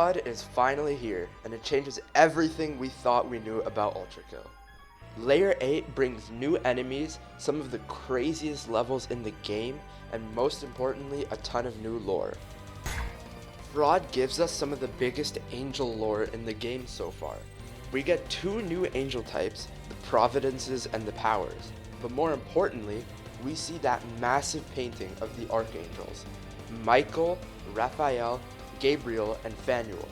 Fraud is finally here, and it changes everything we thought we knew about Ultrakill. Layer 8 brings new enemies, some of the craziest levels in the game, and most importantly, a ton of new lore. Fraud gives us some of the biggest angel lore in the game so far. We get 2 new angel types, the Providences and the Powers, but more importantly, we see that massive painting of the Archangels, Michael, Raphael, Gabriel, and Phanuel,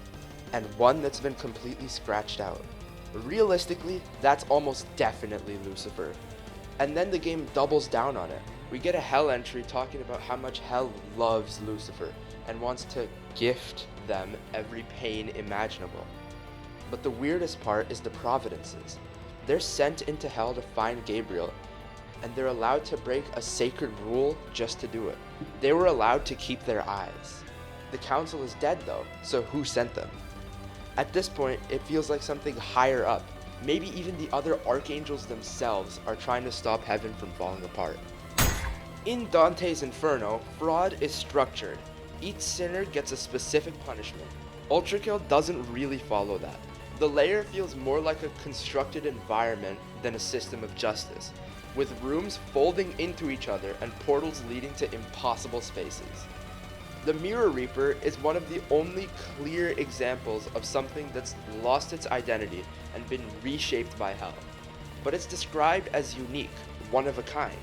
and one that's been completely scratched out. Realistically, that's almost definitely Lucifer. And then the game doubles down on it. We get a Hell entry talking about how much Hell loves Lucifer and wants to gift them every pain imaginable. But the weirdest part is the Providences. They're sent into Hell to find Gabriel, and they're allowed to break a sacred rule just to do it. They were allowed to keep their eyes. The council is dead though, so who sent them? At this point, it feels like something higher up, maybe even the other archangels themselves, are trying to stop heaven from falling apart. In Dante's Inferno, Fraud is structured. Each sinner gets a specific punishment. Ultrakill doesn't really follow that. The layer feels more like a constructed environment than a system of justice, with rooms folding into each other and portals leading to impossible spaces. The Mirror Reaper is one of the only clear examples of something that's lost its identity and been reshaped by Hell, but it's described as unique, one of a kind,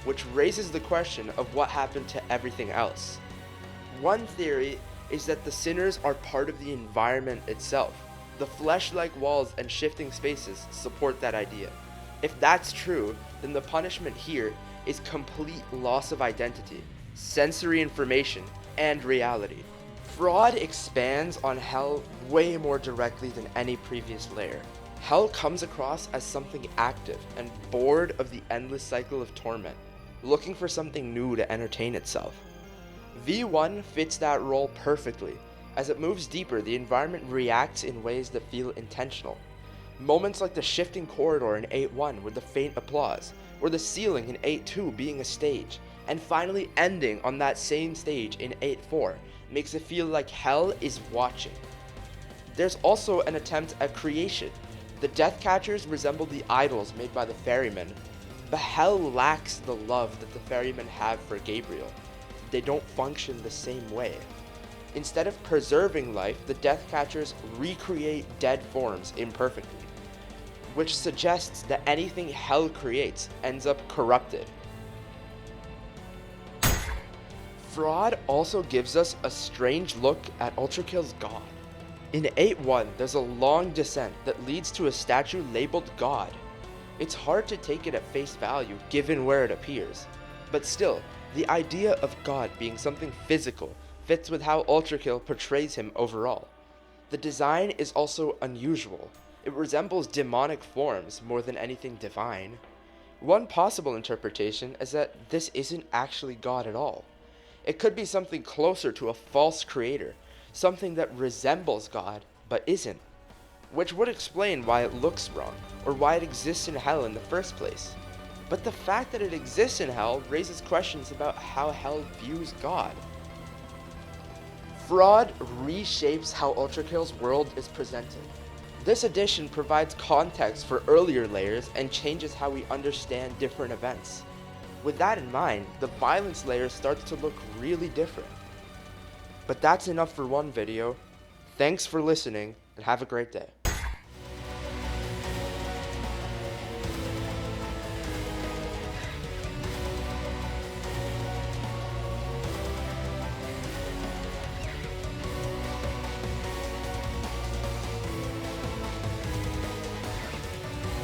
which raises the question of what happened to everything else. One theory is that the sinners are part of the environment itself. The flesh-like walls and shifting spaces support that idea. If that's true, then the punishment here is complete loss of identity, sensory information, and reality. Fraud expands on Hell way more directly than any previous layer. Hell comes across as something active and bored of the endless cycle of torment, looking for something new to entertain itself. V1 fits that role perfectly. As it moves deeper, the environment reacts in ways that feel intentional. Moments like the shifting corridor in 8.1 with the faint applause, or the ceiling in 8.2 being a stage, and finally ending on that same stage in 8.4 makes it feel like Hell is watching. There's also an attempt at creation. The Death Catchers resemble the idols made by the Ferrymen, but Hell lacks the love that the Ferrymen have for Gabriel. They don't function the same way. Instead of preserving life, the Death Catchers recreate dead forms imperfectly, which suggests that anything Hell creates ends up corrupted. Fraud also gives us a strange look at Ultrakill's God. In 8.1, there's a long descent that leads to a statue labeled God. It's hard to take it at face value given where it appears, but still, the idea of God being something physical fits with how Ultrakill portrays him overall. The design is also unusual. It resembles demonic forms more than anything divine. One possible interpretation is that this isn't actually God at all. It could be something closer to a false creator, something that resembles God but isn't, which would explain why it looks wrong, or why it exists in Hell in the first place. But the fact that it exists in Hell raises questions about how Hell views God. Fraud reshapes how Ultrakill's world is presented. This edition provides context for earlier layers and changes how we understand different events. With that in mind, the violence layer starts to look really different. But that's enough for one video. Thanks for listening, and have a great day.